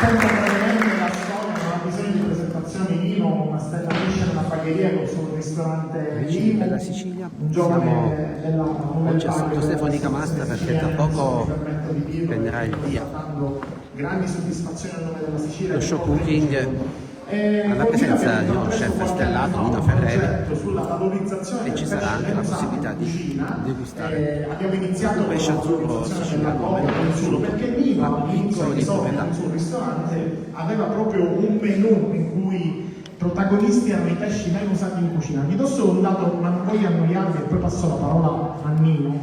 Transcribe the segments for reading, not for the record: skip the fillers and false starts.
sempre brevemente la storia, non ha bisogno di presentazioni. Nino, una stella Michelin, una bagheria con sul ristorante Vicini della Sicilia, un siamo giovane della oggi a Santo Stefano di Camastra perché tra poco prenderà il via grandi soddisfazioni a nome della Sicilia, lo show cooking alla presenza di uno chef stellato, Nino Ferreri, e ci sarà anche la possibilità di degustare un pesce azzurro siciliano solo perché piccolo di proprietà. sul ristorante aveva proprio un menù in cui protagonisti erano i pesci meno usati in cucina. Vi do solo un dato, ma non voglio annoiarvi, e poi passo la parola a Nino,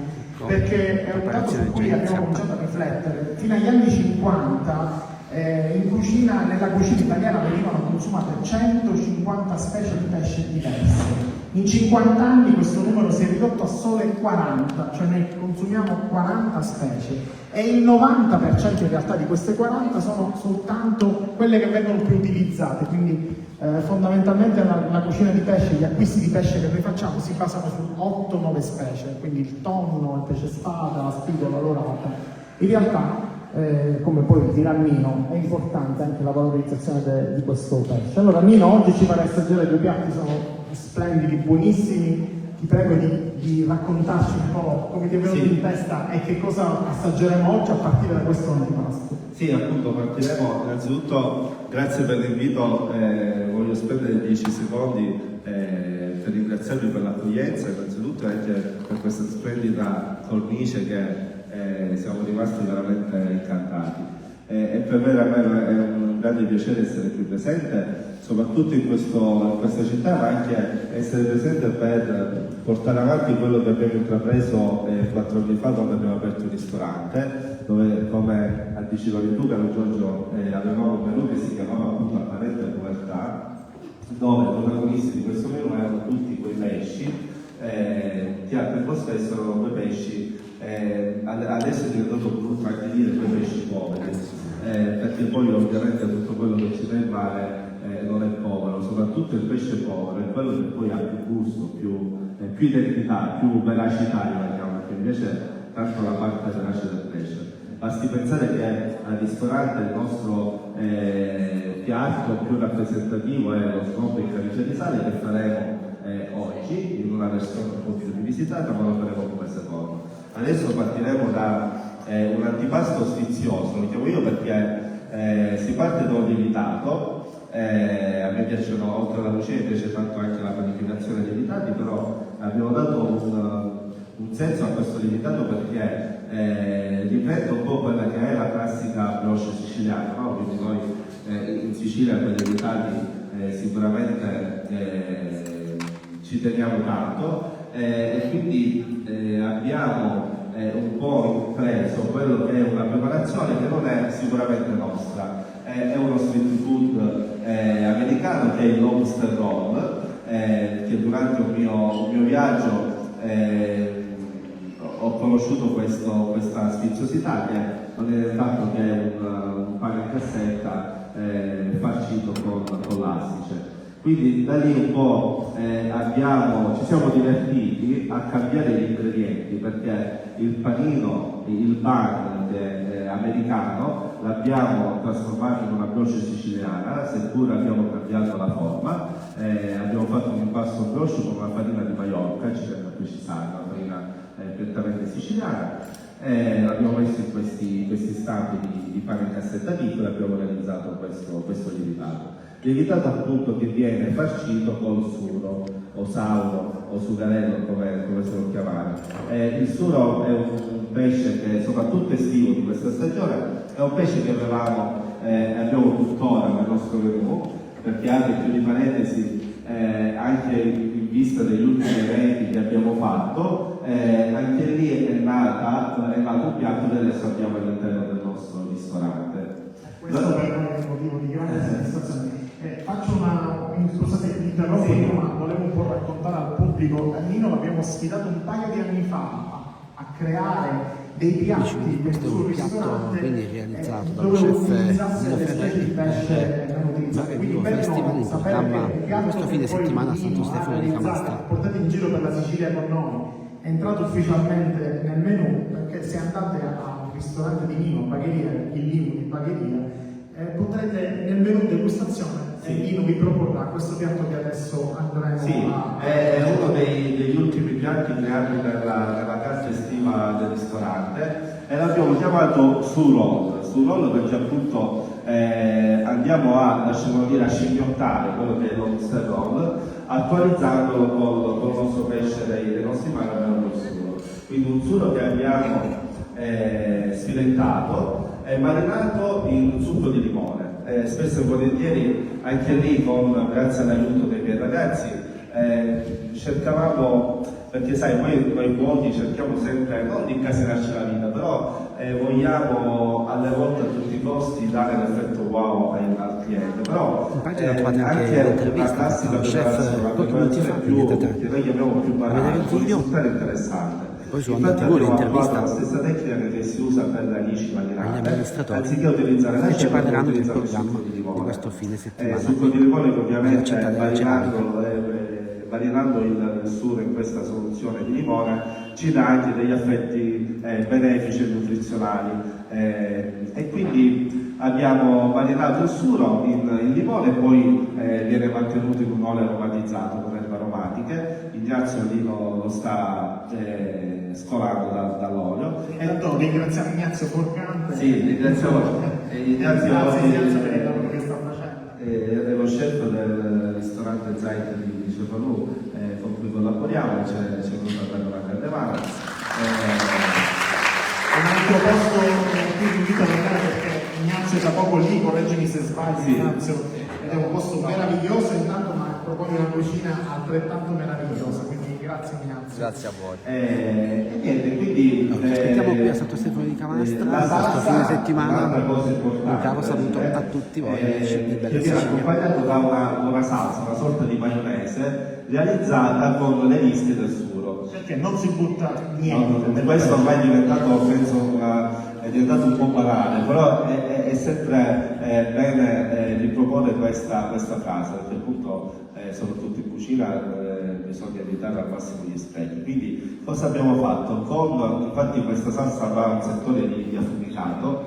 perché è un dato su cui abbiamo cominciato a riflettere. Fino agli anni 50 in cucina, nella cucina italiana venivano consumate 150 specie di pesce diverse. In 50 anni questo numero si è ridotto a sole 40, cioè noi consumiamo 40 specie e il 90% in realtà di queste 40 sono soltanto quelle che vengono più utilizzate, quindi fondamentalmente la cucina di pesce, gli acquisti di pesce che noi facciamo si basano su 8-9 specie, quindi il tonno, il pesce spada, la spigola, l'orata. In realtà come poi dirà Nino, è importante anche la valorizzazione di questo pesce. Allora Nino, oggi ci farà assaggiare due piatti, sono splendidi, buonissimi. Ti prego di raccontarci un po' come ti è venuto in testa e che cosa assaggeremo oggi a partire da questo antipasto. Sì, appunto partiremo. Innanzitutto grazie per l'invito, voglio spendere 10 secondi per ringraziarvi per l'accoglienza, innanzitutto anche per questa splendida cornice che siamo rimasti veramente incantati e per me è un grande piacere essere qui presente, soprattutto in questa città, ma anche essere presente per portare avanti quello che abbiamo intrapreso 4 anni fa quando abbiamo aperto il ristorante, dove, come anticipavi tu caro Giorgio, avevamo un menù che si chiamava appunto Apparente Povertà, dove i protagonisti di questo menù erano tutti quei pesci che al tempo stesso erano quei pesci. Adesso è diventato brutto anche dire quei pesci poveri, perché poi ovviamente tutto quello che ci dà in mare non è povero, soprattutto il pesce povero è quello che poi ha più gusto, più identità, più veracità, perché invece tanto la parte verace del pesce. Basti pensare che al ristorante il nostro piatto più rappresentativo è lo snob in camicia di sale, che faremo oggi in una versione un po' più rivisitata, ma lo faremo come secondo. Adesso partiremo da un antipasto sfizioso, lo chiamo io perché si parte da un lievitato. A me piacciono, oltre alla cucina, mi piace tanto anche la panificazione dei lievitati, però abbiamo dato un senso a questo lievitato perché riprende un po' quella che è la classica brioche siciliana, no? Quindi noi in Sicilia per i lievitati sicuramente ci teniamo tanto. E quindi abbiamo un po' preso quello che è una preparazione che non è sicuramente nostra, è uno street food americano che è il lobster roll, che durante un mio viaggio ho conosciuto questa sfiziosità, che non è fatto che è un pane in cassetta farcito con l'astice. Quindi da lì un po' ci siamo divertiti a cambiare gli ingredienti, perché il panino, il bun americano, l'abbiamo trasformato in una brioche siciliana, seppur abbiamo cambiato la forma. Abbiamo fatto un impasto brioche con una farina di Maiorca, ci sa, una farina prettamente siciliana. Abbiamo messo in questi stampi di pane in cassetta piccola e abbiamo realizzato questo lievitato. Lievitato appunto che viene farcito col suro, o sauro, o sugarello, come se lo chiamare. Il suro è un pesce che, soprattutto estivo di questa stagione, è un pesce che abbiamo tuttora nel nostro menù, perché apre più di parentesi, anche in vista degli ultimi eventi che abbiamo fatto, anche lì è nato un piatto che adesso abbiamo all'interno del nostro ristorante. Questo per noi è un motivo di grande soddisfazione. Scusate, interrompo, ma volevo un po' raccontare al pubblico. Nino l'abbiamo sfidato un paio di anni fa a creare dei piatti del suo ristorante, quindi realizzato dal dove chef utilizzasse Nino le specie di pesce non utilizzate. Quindi per Festival in programma questo fine settimana a Santo Stefano di Camastra. Portate in giro per la Sicilia con noi, è entrato ufficialmente nel menù, perché se andate a un ristorante di Nino, Bagheria, il Limu di Bagheria, potrete nel menù degustazione Nino vi proporrà questo piatto che adesso andremo a... è uno degli ultimi piatti creati nella carta estiva del ristorante e l'abbiamo chiamato Surroll perché appunto andiamo a, lasciamo dire, a scimmiottare quello che è l'Oyster Roll, attualizzandolo con il nostro pesce dei nostri mari, abbiamo il suro. Quindi un suro che abbiamo sfilettato e marinato in succo di limone. Spesso e volentieri anche lì, grazie all'aiuto dei miei ragazzi, cercavamo, perché sai, noi cuochi cerchiamo sempre non di incasinarci la vita, però vogliamo alle volte a tutti i costi dare l'effetto wow al cliente. Però anche la classica preparazione, la preparazione che noi chiamiamo più banale, può risultare interessante. Poi su Infatti Andati abbiamo l'intervista la stessa tecnica che si usa per le alici agli marinate, amministratori anziché utilizzare e ci l'acqua, parleranno del utilizzare il programma succo di di limone. questo fine settimana. Succo di limone che ovviamente nella città della marinando il suro in questa soluzione di limone ci dà anche degli effetti benefici e nutrizionali e quindi abbiamo marinato il suro in limone e poi viene mantenuto in un olio aromatizzato con erbe aromatiche. Ignazio lì lo sta scolando dall'olio. E tanto ringraziamo Ignazio Forcante. Sì, ringraziamo Ignazio per il lavoro che sta facendo. è lo chef del ristorante Zeit di Cefalù con cui collaboriamo, ci è venuto a dare una grande mano. Un altro posto in cui vi invito ad andare perché Ignazio è da poco lì, correggimi se sbaglio, Sì. Ignazio, ed è un posto meraviglioso intanto, ma propone una cucina altrettanto meravigliosa, quindi grazie Ignazio. Grazie a voi. E niente, quindi Aspettiamo qui a Santo Stefano di Camastra questo fine settimana. un'altra cosa importante, Un caro saluto a tutti voi amici di che Bella viene Sicilia. accompagnato da una salsa, una sorta di maionese realizzata con le lische del suro. Perché non si butta niente. Questo ormai è diventato, penso, è diventato un po' banale, però è sempre bene riproporre questa frase, perché appunto soprattutto in cucina bisogna evitare al massimo gli sprechi. Quindi cosa abbiamo fatto? Infatti questa salsa va a un settore di affumicato,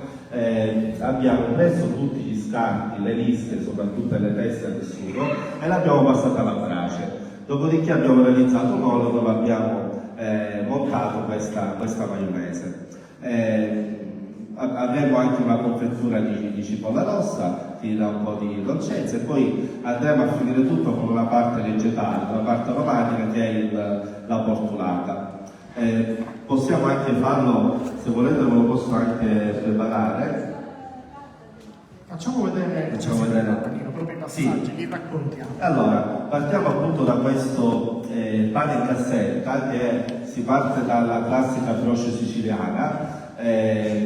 abbiamo preso tutti gli scarti, le lische, soprattutto le teste del suro, e l'abbiamo passata alla brace. Dopodiché abbiamo realizzato un olio dove abbiamo montato questa maionese. Avremo anche una confettura di cipolla rossa, che dà un po' di dolcezza, e poi andremo a finire tutto con una parte vegetale, una parte aromatica che è la portulata. Possiamo anche farlo, se volete ve lo posso anche preparare. Facciamo vedere proprio i passaggi, li raccontiamo. Allora, partiamo appunto da questo pane in cassetta, che si parte dalla classica brioche siciliana.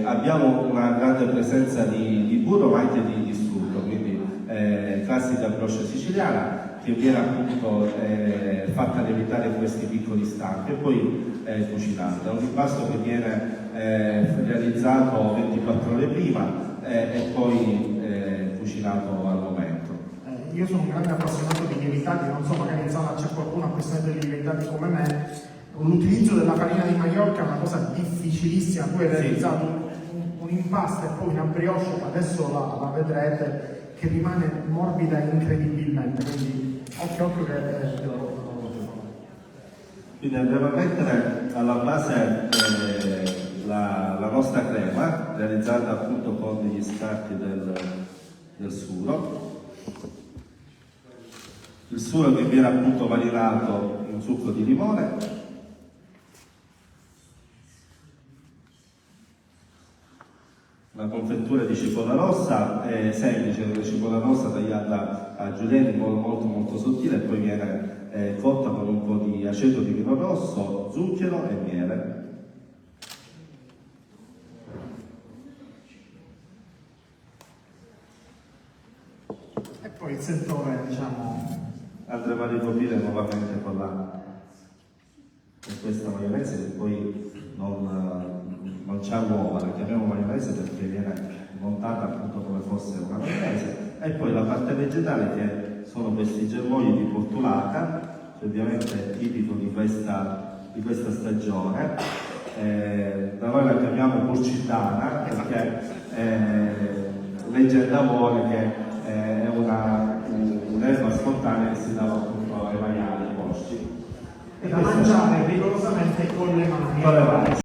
Abbiamo una grande presenza di burro ma anche di strutto, quindi classica brioche siciliana che viene appunto fatta lievitare in questi piccoli stampi e poi cucinata. È un impasto che viene realizzato 24 ore prima e poi cucinato al momento. Io sono un grande appassionato di lievitati, non so, magari in sala c'è qualcuno appassionato di lievitati come me. L'utilizzo della farina di Maiorca è una cosa difficilissima, tu hai realizzato un impasto e poi una brioche, adesso la vedrete, che rimane morbida incredibilmente, quindi occhio che Quindi andremo a mettere alla base la nostra crema, realizzata appunto con degli scarti del suro. Il suro che viene appunto marinato in succo di limone. La confettura di cipolla rossa è semplice, una cipolla rossa tagliata a giuliani molto sottile e poi viene cotta con un po' di aceto di vino rosso, zucchero e miele. e poi il settore, diciamo, Andremo a ricoprire nuovamente con questa maionese che poi non c'ha uova, la chiamiamo maionese perché viene montata appunto come fosse una maionese, e poi la parte vegetale che sono questi germogli di portulata, che ovviamente è tipico di questa stagione. Da noi la chiamiamo porcitana perché leggenda vuole che è un'erba spontanea che si dava appunto ai maiali, ai porci. Da mangiare rigorosamente con le mani. Con le mani.